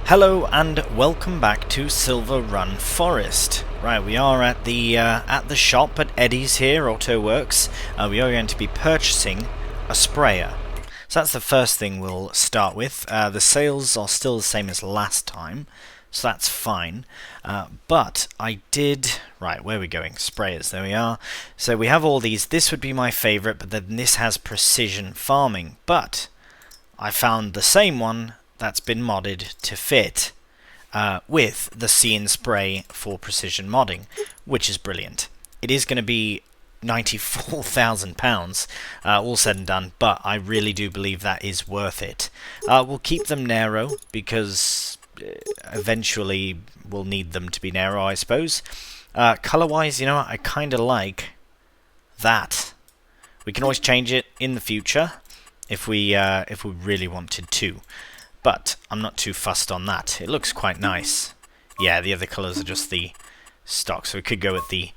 Hello and welcome back to Silverrun Forest. Right, we are at the shop at Eddie's here, Auto Works. We are going to be purchasing a sprayer. So that's the first thing we'll start with. The sales are still the same as last time, so that's fine. But I did... Right, where are we going? Sprayers, there we are. So we have all these. This would be my favourite, but then this has precision farming. But I found the same one that's been modded to fit with the See and Spray for precision modding, which is brilliant. It is going to be £94,000 all said and done, but I really do believe that is worth it. We'll keep them narrow because eventually we'll need them to be narrow, I suppose. Colour-wise, you know what, I kind of like that. We can always change it in the future if we really wanted to. But I'm not too fussed on that. It looks quite nice. Yeah, the other colours are just the stock, so we could go with the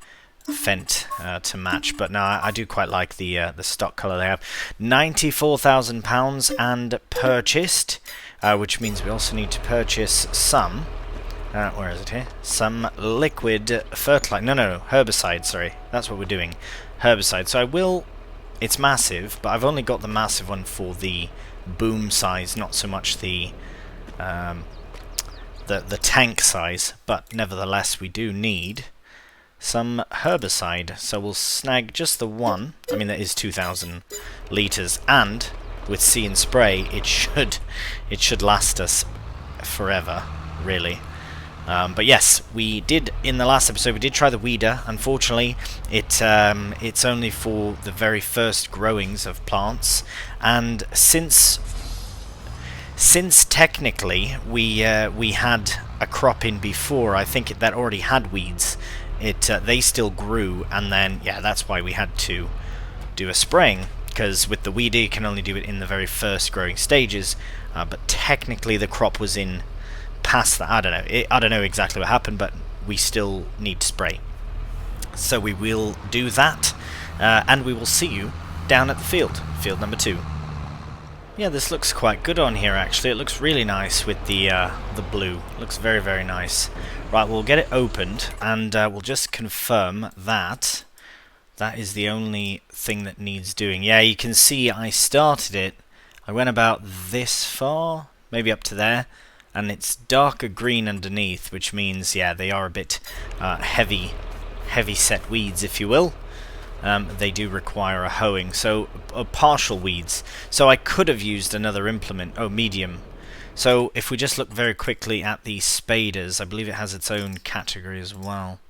Fent to match. But no, I do quite like the stock colour they have. £94,000 and purchased, which means we also need to purchase some. Where is it here? Some liquid fertilizer. No, herbicide. Sorry, that's what we're doing. Herbicide. So I will. It's massive, but I've only got the massive one for the boom size, not so much the tank size, but nevertheless we do need some herbicide, so we'll snag just the one. I mean, that is 2,000 litres, and with See and Spray it should last us forever, really. But yes, we did, in the last episode, we did try the weeder. Unfortunately, it's only for the very first growings of plants, and since technically we had a crop in before, I think that already had weeds. They still grew, and then yeah, that's why we had to do a spraying, because with the weeder you can only do it in the very first growing stages. But technically the crop was in past that. I don't know. I don't know exactly what happened, but we still need to spray. So we will do that, and we will see you down at the field number 2. Yeah, this looks quite good on here actually. It looks really nice with the blue. It looks very, very nice. Right, we'll get it opened, and we'll just confirm that that is the only thing that needs doing. Yeah, you can see I started it. I went about this far, maybe up to there. And it's darker green underneath, which means, yeah, they are a bit heavy set weeds, if you will. They do require a hoeing, so partial weeds. So I could have used another implement. Oh, medium. So if we just look very quickly at the spaders, I believe it has its own category as well.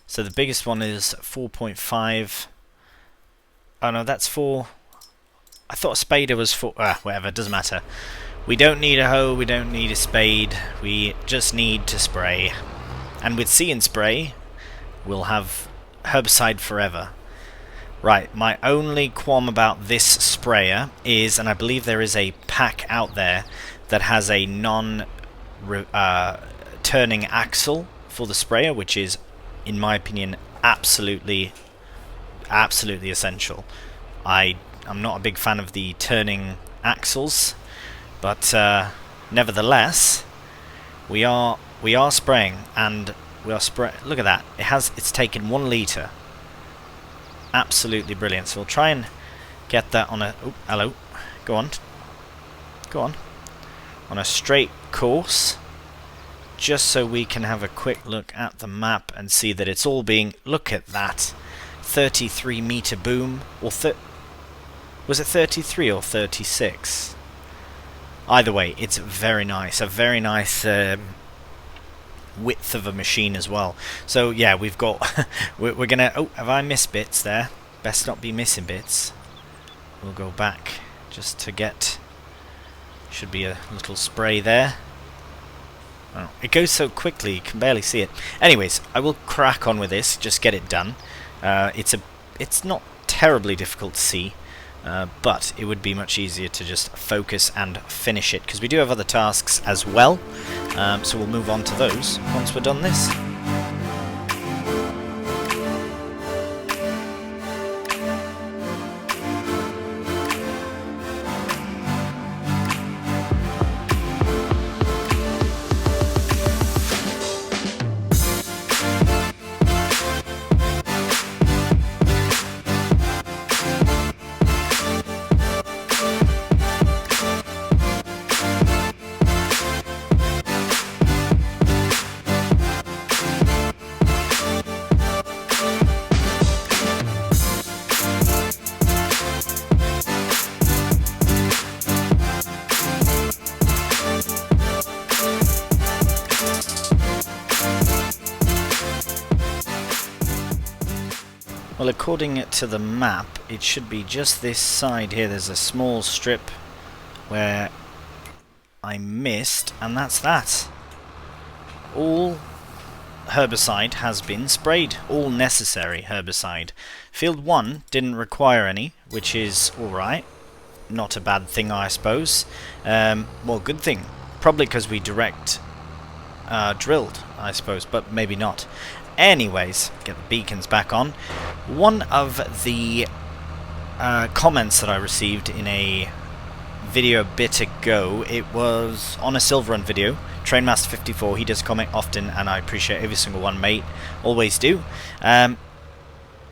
So the biggest one is 4.5. Oh no, that's for... I thought a spader was for... whatever, doesn't matter. We don't need a hoe, we don't need a spade, we just need to spray. And with See and Spray, we'll have herbicide forever. Right, my only qualm about this sprayer is, and I believe there is a pack out there that has a non-turning axle for the sprayer, which is, in my opinion, absolutely essential. I'm not a big fan of the turning axles, but nevertheless, we are spraying, and we are Look at that! It's taken 1 litre. Absolutely brilliant. So we'll try and get that on a. Oh, hello. Go on. On a straight course, just so we can have a quick look at the map and see that it's all being. Look at that, 33-metre boom, or was it 33 or 36? Either way, it's very nice. A very nice width of a machine as well. So yeah, we've got... we're gonna... Oh, have I missed bits there? Best not be missing bits. We'll go back just to get... Should be a little spray there. Oh, it goes so quickly, you can barely see it. Anyways, I will crack on with this, just get it done. It's not terribly difficult to see. But it would be much easier to just focus and finish it, because we do have other tasks as well, so we'll move on to those once we're done this. Well, according to the map, it should be just this side here. There's a small strip where I missed, and that's that. All herbicide has been sprayed. All necessary herbicide. Field 1 didn't require any, which is alright. Not a bad thing, I suppose. Well, good thing. Probably because we direct drilled, I suppose, but maybe not. Anyways, get the beacons back on. One of the comments that I received in a video a bit ago, it was on a Silverrun video. Trainmaster54, he does comment often, and I appreciate every single one, mate. Always do.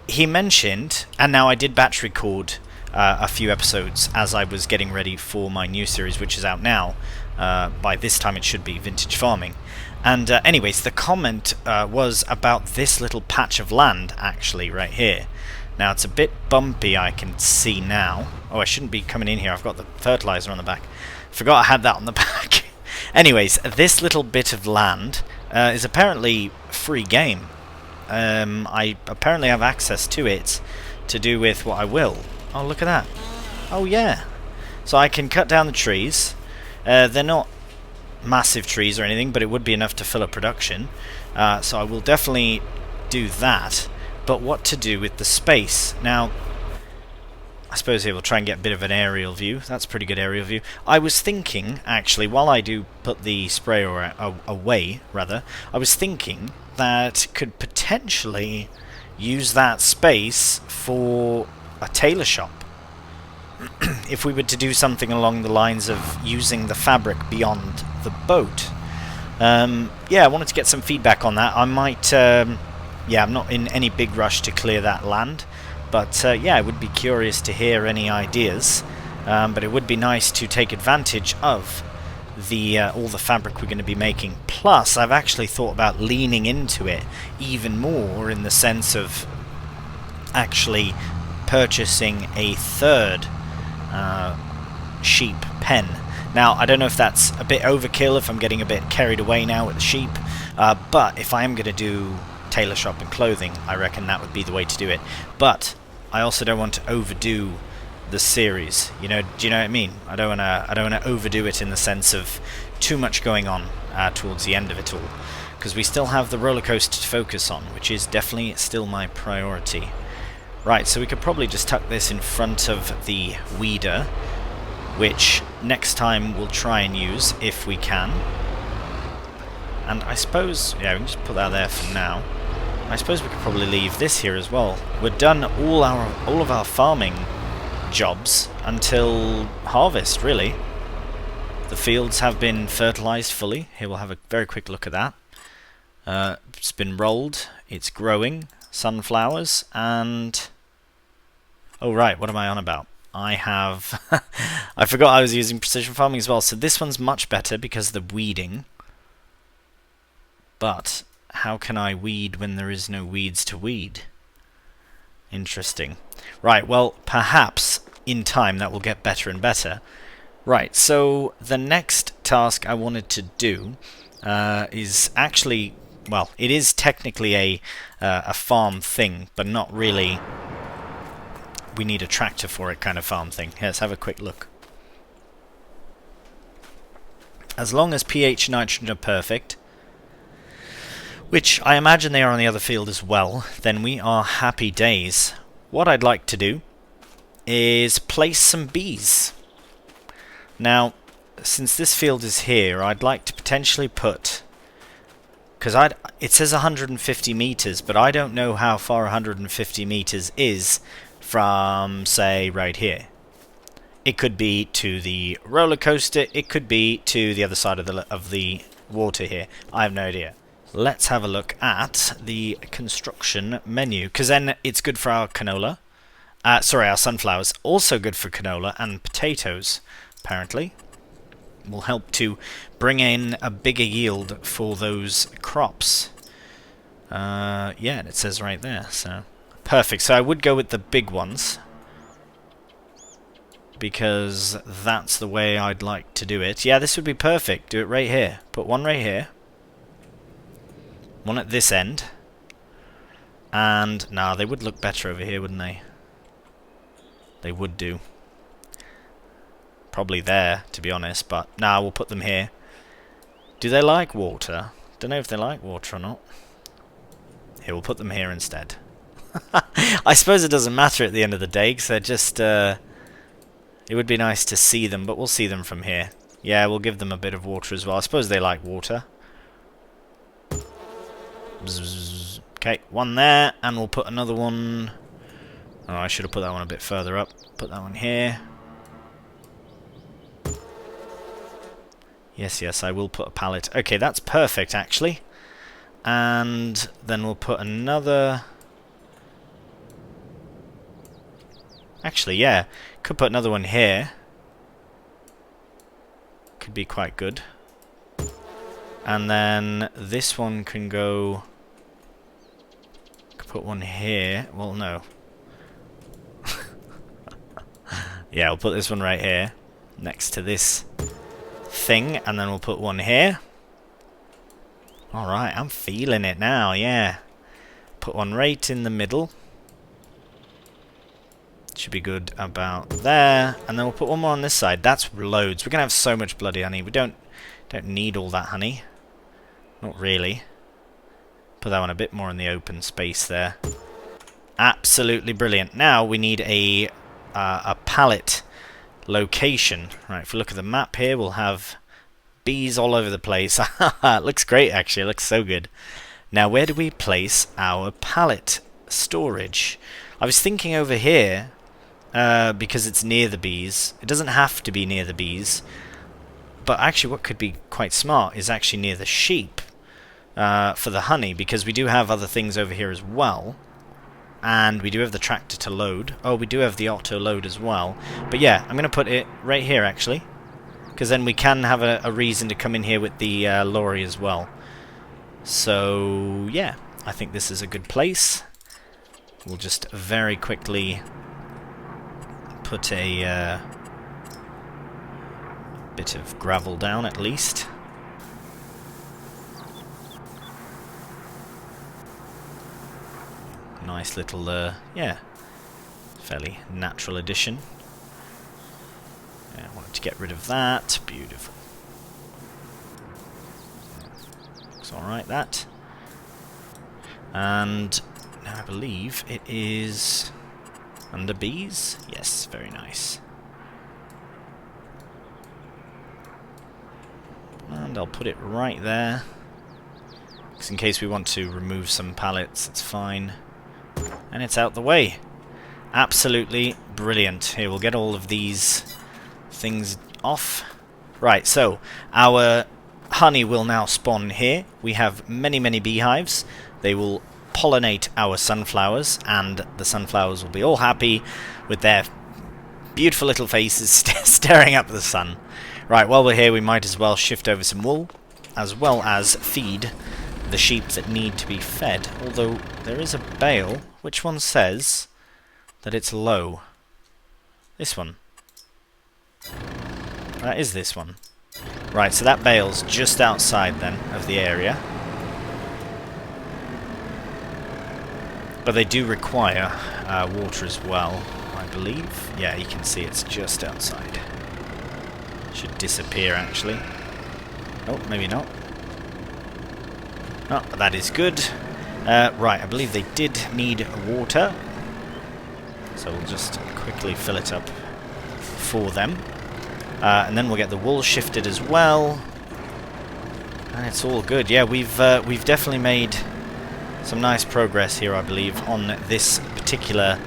He mentioned, and now I did batch record a few episodes as I was getting ready for my new series, which is out now. By this time it should be Vintage Farming. And anyways, the comment was about this little patch of land, actually, right here. Now, it's a bit bumpy, I can see now. Oh, I shouldn't be coming in here. I've got the fertilizer on the back. Forgot I had that on the back. Anyways, this little bit of land is apparently free game. I apparently have access to it to do with what I will. Oh, look at that. Oh, yeah. So I can cut down the trees. They're not massive trees or anything, but it would be enough to fill up production. So I will definitely do that. But what to do with the space? Now, I suppose here we'll try and get a bit of an aerial view. That's a pretty good aerial view. I was thinking, actually, while I do put the sprayer away, rather, I was thinking that could potentially use that space for a tailor shop. If we were to do something along the lines of using the fabric beyond the boat. Yeah, I wanted to get some feedback on that. I might... yeah, I'm not in any big rush to clear that land, but yeah, I would be curious to hear any ideas. But it would be nice to take advantage of the all the fabric we're going to be making. Plus, I've actually thought about leaning into it even more in the sense of actually purchasing a third sheep pen. Now, I don't know if that's a bit overkill, if I'm getting a bit carried away now with the sheep, but if I am going to do tailor shop and clothing, I reckon that would be the way to do it. But I also don't want to overdo the series. You know, do you know what I mean? I don't want to overdo it in the sense of too much going on towards the end of it all, because we still have the roller coaster to focus on, which is definitely still my priority. Right, so we could probably just tuck this in front of the weeder, which next time we'll try and use if we can. And I suppose, yeah, we can just put that there for now. I suppose we could probably leave this here as well. We're done all of our farming jobs until harvest, really. The fields have been fertilized fully. Here we'll have a very quick look at that. It's been rolled, it's growing, sunflowers, and... oh right, what am I on about? I have... I forgot I was using precision farming as well. So this one's much better because of the weeding. But how can I weed when there is no weeds to weed? Interesting. Right, well, perhaps in time that will get better and better. Right, so the next task I wanted to do is actually, well, it is technically a farm thing, but not really. We need a tractor for it kind of farm thing. Here, let's have a quick look. As long as pH and nitrogen are perfect, which I imagine they are on the other field as well, then we are happy days. What I'd like to do is place some bees. Now, since this field is here, I'd like to potentially put... because it says 150 meters, but I don't know how far 150 meters is from, say, right here. It could be to the roller coaster, it could be to the other side of the water here. I have no idea. Let's have a look at the construction menu, because then it's good for our canola. Sorry, our sunflowers. Also good for canola and potatoes, apparently. Will help to bring in a bigger yield for those crops. Yeah, and it says right there, so... perfect. So I would go with the big ones, because that's the way I'd like to do it. Yeah, this would be perfect. Do it right here. Put one right here. One at this end. And, nah, they would look better over here, wouldn't they? They would do. Probably there, to be honest, but nah, we'll put them here. Do they like water? Don't know if they like water or not. Here, we'll put them here instead. I suppose it doesn't matter at the end of the day, because they're just, it would be nice to see them, but we'll see them from here. Yeah, we'll give them a bit of water as well. I suppose they like water. Bzzz. Okay, one there, and we'll put another one... Oh, I should have put that one a bit further up. Put that one here. Yes, yes, I will put a pallet. Okay, that's perfect, actually. And then we'll put another... Actually, yeah, could put another one here. Could be quite good. And then this one can go... Could put one here. Well, no. Yeah, we'll put this one right here, next to this thing, and then we'll put one here. Alright, I'm feeling it now, yeah. Put one right in the middle. Should be good about there. And then we'll put one more on this side. That's loads. We're going to have so much bloody honey. We don't need all that honey. Not really. Put that one a bit more in the open space there. Absolutely brilliant. Now we need a pallet location. Right, if we look at the map here, we'll have bees all over the place. It looks great, actually. It looks so good. Now, where do we place our pallet storage? I was thinking over here, because it's near the bees. It doesn't have to be near the bees. But actually, what could be quite smart is actually near the sheep for the honey, because we do have other things over here as well. And we do have the tractor to load. Oh, we do have the auto load as well. But yeah, I'm going to put it right here, actually. Because then we can have a reason to come in here with the lorry as well. So, yeah, I think this is a good place. We'll just very quickly put a bit of gravel down, at least. Nice little, yeah, fairly natural addition. Yeah, I wanted to get rid of that. Beautiful. Looks alright, that. And now I believe it is under bees. Yes, very nice. And I'll put it right there. Because in case we want to remove some pallets, it's fine. And it's out the way. Absolutely brilliant. Here, we'll get all of these things off. Right, so our honey will now spawn here. We have many, many beehives. They will pollinate our sunflowers, and the sunflowers will be all happy with their beautiful little faces staring up at the sun. Right, while we're here, we might as well shift over some wool, as well as feed the sheep that need to be fed. Although there is a bale. Which one says that it's low? This one. That is this one. Right, so that bale's just outside then of the area. But they do require water as well, I believe. Yeah, you can see it's just outside. Should disappear, actually. Oh, maybe not. Oh, that is good. Right, I believe they did need water. So we'll just quickly fill it up for them. And then we'll get the wool shifted as well. And it's all good. Yeah, we've definitely made some nice progress here, I believe, on this particular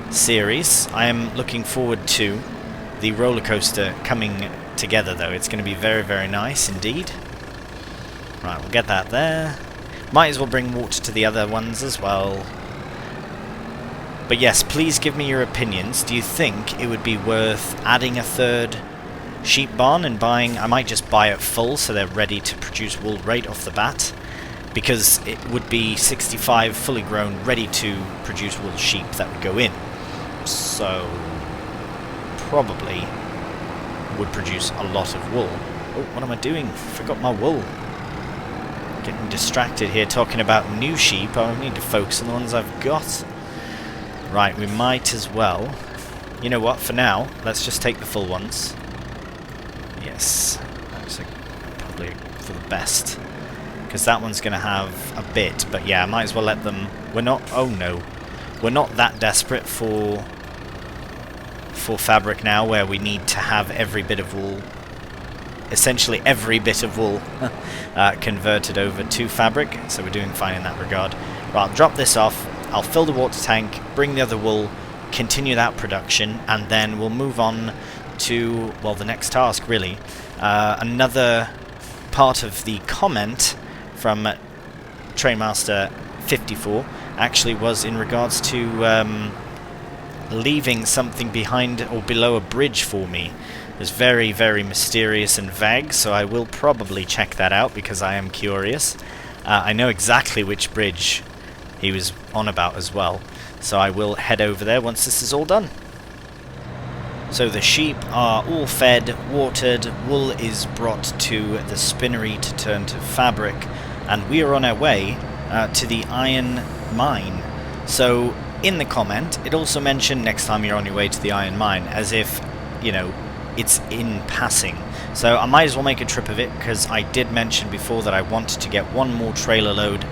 series. I am looking forward to the roller coaster coming together, though. It's going to be very, very nice indeed. Right, we'll get that there. Might as well bring water to the other ones as well. But yes, please give me your opinions. Do you think it would be worth adding a third sheep barn and buying... I might just buy it full so they're ready to produce wool right off the bat. Because it would be 65 fully grown, ready to produce wool sheep that would go in. So, probably would produce a lot of wool. Oh, what am I doing? Forgot my wool. Getting distracted here talking about new sheep. I need to focus on the ones I've got. Right, we might as well. You know what, for now, let's just take the full ones. Yes, that's probably for the best. Because that one's going to have a bit, but yeah, I might as well let them... We're not... Oh no. We're not that desperate for fabric now, where we need to have every bit of wool... Essentially every bit of wool converted over to fabric, so we're doing fine in that regard. Right, I'll drop this off, I'll fill the water tank, bring the other wool, continue that production, and then we'll move on to, well, the next task, really. Another part of the comment from Trainmaster 54 actually was in regards to leaving something behind or below a bridge for me. It's very, very mysterious and vague, so I will probably check that out because I am curious. I know exactly which bridge he was on about as well, so I will head over there once this is all done. So the sheep are all fed, watered, wool is brought to the spinnery to turn to fabric, and we are on our way to the iron mine. So in the comment, it also mentioned next time you're on your way to the iron mine, as if, you know, it's in passing. So I might as well make a trip of it, because I did mention before that I wanted to get one more trailer load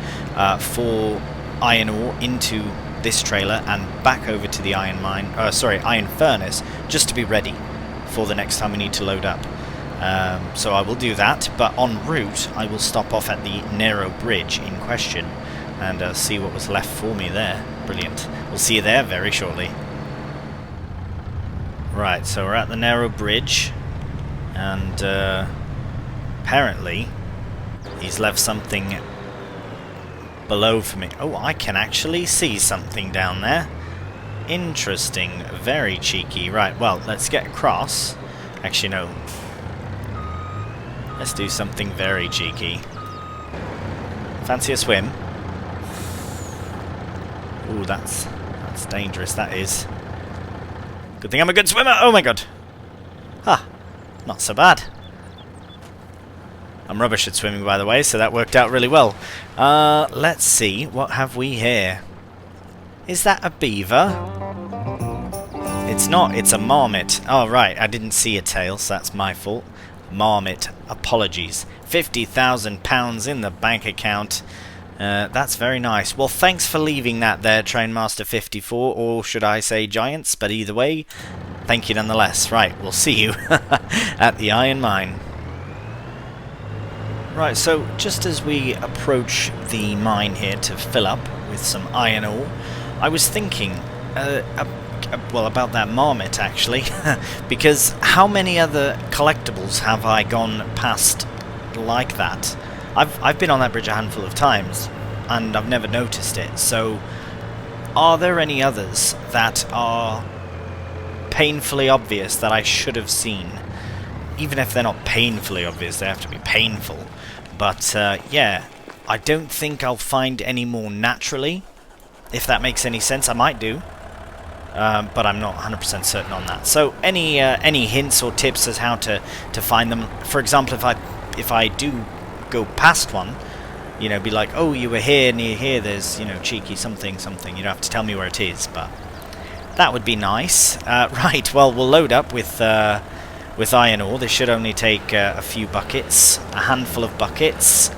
for iron ore into this trailer and back over to the iron mine, iron furnace, just to be ready for the next time we need to load up. So I will do that, but en route I will stop off at the narrow bridge in question and see what was left for me there. Brilliant. We'll see you there very shortly. Right, so we're at the narrow bridge, and apparently he's left something below for me. Oh, I can actually see something down there. Interesting. Very cheeky. Right, well, let's get across. Actually, no. Let's do something very cheeky. Fancy a swim? Ooh, that's dangerous, that is. Good thing I'm a good swimmer! Oh my god! Ah, not so bad. I'm rubbish at swimming, by the way, so that worked out really well. Let's see, what have we here? Is that a beaver? It's not, it's a marmot. Oh right, I didn't see a tail, so that's my fault. Marmot, apologies. £50,000 in the bank account. That's very nice. Well, thanks for leaving that there, Trainmaster 54, or should I say Giants, but either way, thank you nonetheless. Right, we'll see you at the iron mine. Right, so just as we approach the mine here to fill up with some iron ore, I was thinking, well, about that marmot, actually, because how many other collectibles have I gone past like that? I've been on that bridge a handful of times, and I've never noticed it, so are there any others that are painfully obvious that I should have seen? Even if they're not painfully obvious, they have to be painful. But, yeah, I don't think I'll find any more naturally, if that makes any sense. I might do, but I'm not 100% certain on that. So, any hints or tips as how to find them? For example, if I do go past one, you know, be like, oh, you were here, near here, there's, you know, cheeky something. You don't have to tell me where it is, but that would be nice. Right, well, we'll load up with iron ore. This should only take a few buckets, a handful of buckets,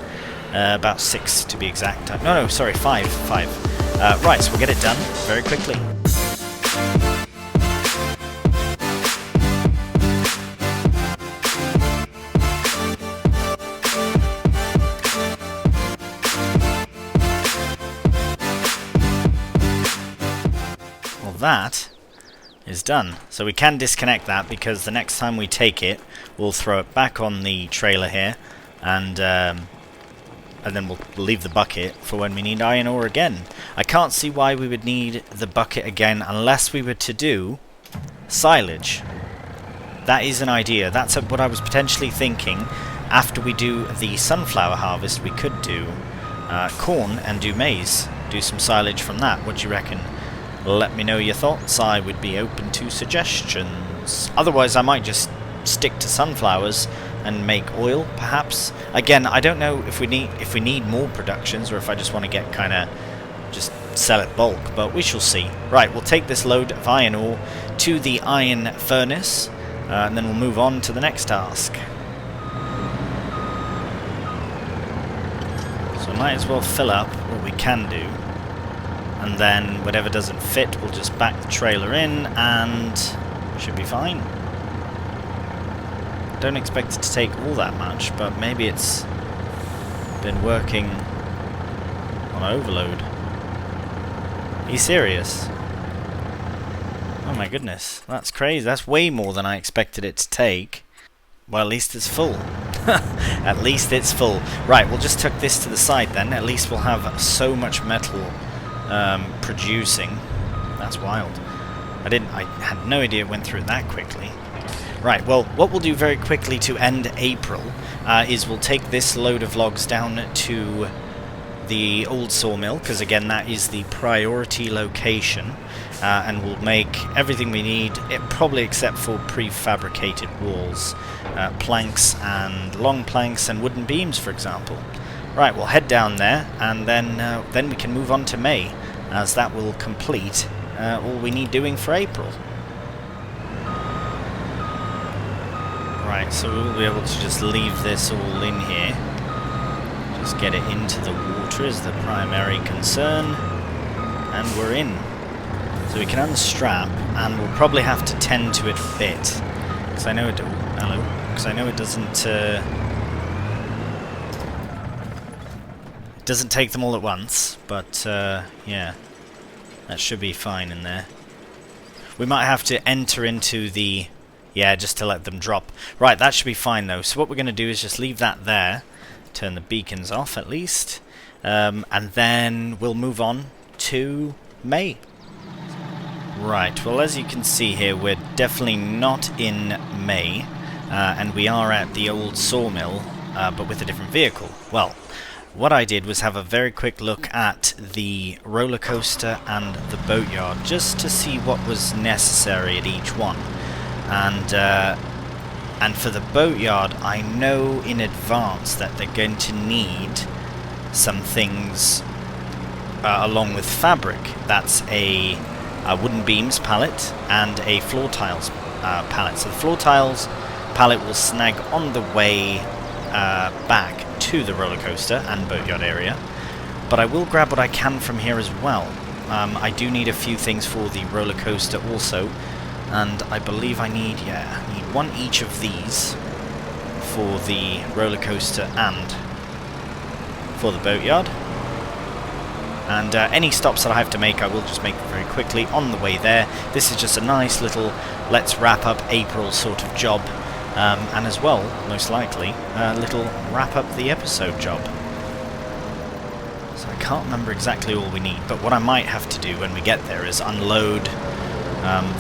about 6 to be exact. No, sorry, 5. Right, so we'll get it done very quickly. That is done. So we can disconnect that, because the next time we take it, we'll throw it back on the trailer here, and then we'll leave the bucket for when we need iron ore again. I can't see why we would need the bucket again unless we were to do silage. That is an idea. That's what I was potentially thinking. After we do the sunflower harvest, we could do corn and do maize. Do some silage from that. What do you reckon? Let me know your thoughts. I would be open to suggestions. Otherwise, I might just stick to sunflowers and make oil, perhaps. Again, I don't know if we need more productions or if I just want to get kind of just sell it bulk, but we shall see. Right, we'll take this load of iron ore to the iron furnace, and then we'll move on to the next task. So might as well fill up what we can do, and then whatever doesn't fit, we'll just back the trailer in, and should be fine. Don't expect it to take all that much, but maybe it's been working on overload. Are you serious? Oh my goodness, that's crazy. That's way more than I expected it to take. Well, at least it's full. At least it's full. Right, we'll just tuck this to the side then. At least we'll have so much metal producing. That's wild. I had no idea it went through that quickly. Right, well, what we'll do very quickly to end April is we'll take this load of logs down to the old sawmill, because again that is the priority location, and we'll make everything we need, probably except for prefabricated walls, planks and long planks and wooden beams, for example. Right, we'll head down there, and then we can move on to May, as that will complete all we need doing for April. Right, so we'll be able to just leave this all in here. Just get it into the water is the primary concern, and we're in. So we can unstrap, and we'll probably have to tend to it a bit, because I know it. Hello, because I know it doesn't. It doesn't take them all at once, but yeah, that should be fine in there. We might have to enter into the. Yeah, just to let them drop. Right, that should be fine though. So what we're going to do is just leave that there. Turn the beacons off at least. And then we'll move on to May. Right, well as you can see here, we're definitely not in May. And we are at the old sawmill, but with a different vehicle. Well, what I did was have a very quick look at the roller coaster and the boatyard, just to see what was necessary at each one. And for the boatyard, I know in advance that they're going to need some things along with fabric. That's a wooden beams pallet and a floor tiles pallet. So the floor tiles pallet will snag on the way back to the roller coaster and boatyard area. But I will grab what I can from here as well. I do need a few things for the roller coaster also. And I believe I need one each of these for the roller coaster and for the boatyard. And any stops that I have to make, I will just make very quickly on the way there. This is just a nice little let's wrap up April sort of job, and as well, most likely, a little wrap up the episode job. So I can't remember exactly all we need, but what I might have to do when we get there is unload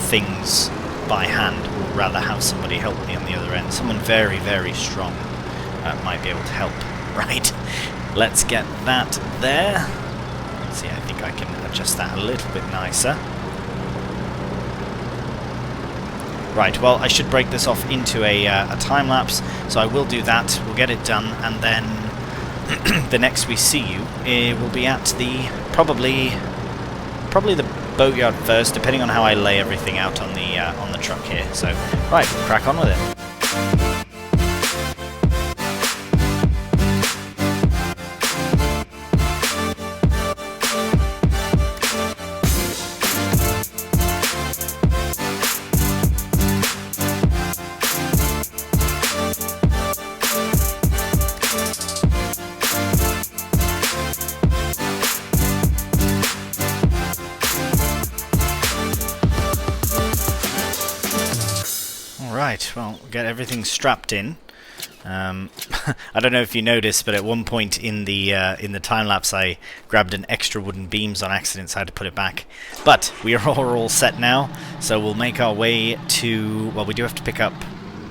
things by hand, or rather have somebody help me on the other end. Someone very, very strong might be able to help. Right, let's get that there. Let's see, I think I can adjust that a little bit nicer. Right, well, I should break this off into a time-lapse, so I will do that. We'll get it done, and then the next we see you, will be at the, probably the boatyard first, depending on how I lay everything out on the truck here. So, right, crack on with it. Right, well, get everything strapped in. I don't know if you noticed, but at one point in the time lapse, I grabbed an extra wooden beams on accident, so I had to put it back. But we are all set now, so we'll make our way to. Well, we do have to pick up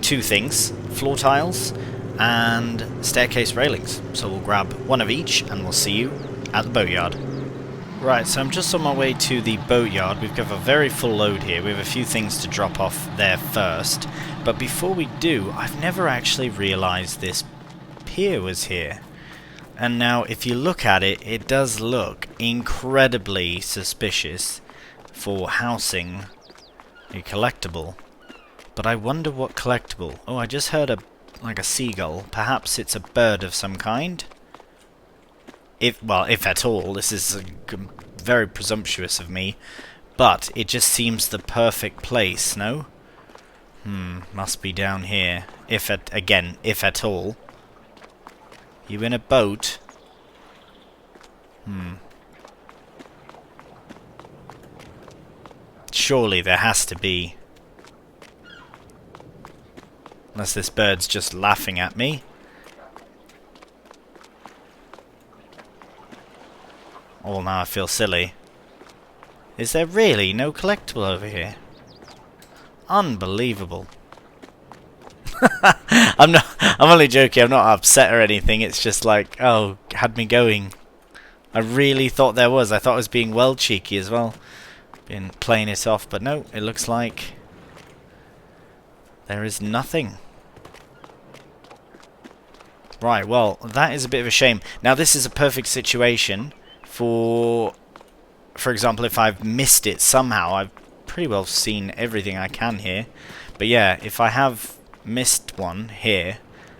two things: floor tiles and staircase railings. So we'll grab one of each, and we'll see you at the boatyard. Right, so I'm just on my way to the boatyard. We've got a very full load here. We have a few things to drop off there first. But before we do, I've never actually realised this pier was here. And now, if you look at it, it does look incredibly suspicious for housing a collectible. But I wonder what collectible. Oh, I just heard like a seagull. Perhaps it's a bird of some kind? If at all. This is very presumptuous of me. But it just seems the perfect place, no? Must be down here. If at all. You in a boat? Surely there has to be. Unless this bird's just laughing at me. Oh, now I feel silly. Is there really no collectible over here? Unbelievable. I'm only joking, I'm not upset or anything, it's just like, oh, had me going. I really thought there was. I thought I was being well cheeky as well. Been playing it off, but no, it looks like there is nothing. Right, well, that is a bit of a shame. Now, this is a perfect situation for example, if I've missed it somehow. I've pretty well seen everything I can here. But yeah, if I have missed one here,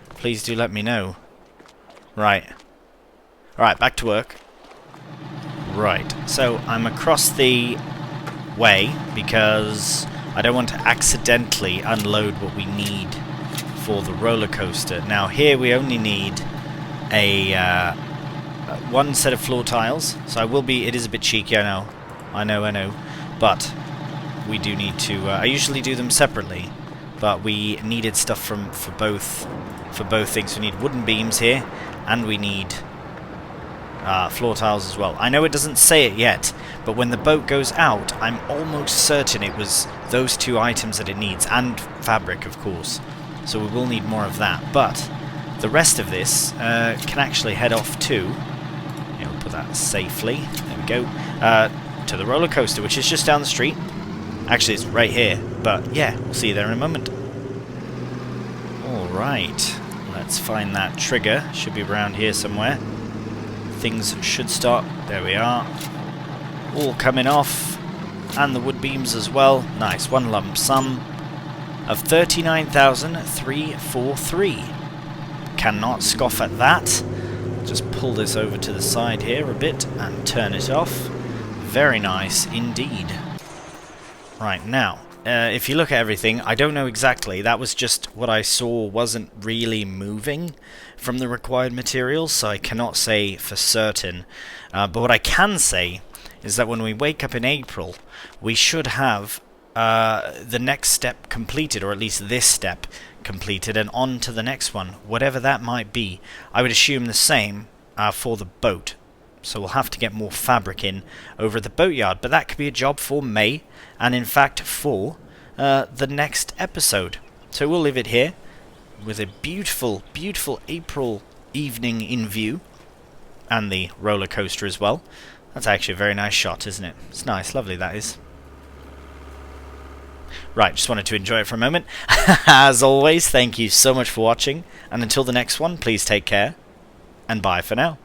please do let me know. Right. Alright, back to work. Right, so I'm across the way because I don't want to accidentally unload what we need for the roller coaster. Now here we only need a one set of floor tiles, so it is a bit cheeky, I know, but we do need to, I usually do them separately, but we needed stuff for both things. We need wooden beams here, and we need floor tiles as well. I know it doesn't say it yet, but when the boat goes out, I'm almost certain it was those two items that it needs, and fabric, of course. So we will need more of that, but the rest of this can actually head off to, we'll put that safely, there we go, to the roller coaster, which is just down the street. Actually, it's right here, but yeah, we'll see you there in a moment. Alright, let's find that trigger. Should be around here somewhere. Things should start. There we are. All coming off. And the wood beams as well. Nice. One lump sum of 39,343. Cannot scoff at that. Just pull this over to the side here a bit and turn it off. Very nice indeed. Right, now, if you look at everything, I don't know exactly. That was just what I saw wasn't really moving from the required materials, so I cannot say for certain. But what I can say is that when we wake up in April, we should have the next step completed, or at least this step completed, and on to the next one, whatever that might be. I would assume the same for the boat. So we'll have to get more fabric in over at the boatyard, but that could be a job for May, and in fact for the next episode. So we'll leave it here with a beautiful, beautiful April evening in view, and the roller coaster as well. That's actually a very nice shot, isn't it? It's nice, lovely that is. Right, just wanted to enjoy it for a moment. As always, thank you so much for watching, and until the next one, please take care, and bye for now.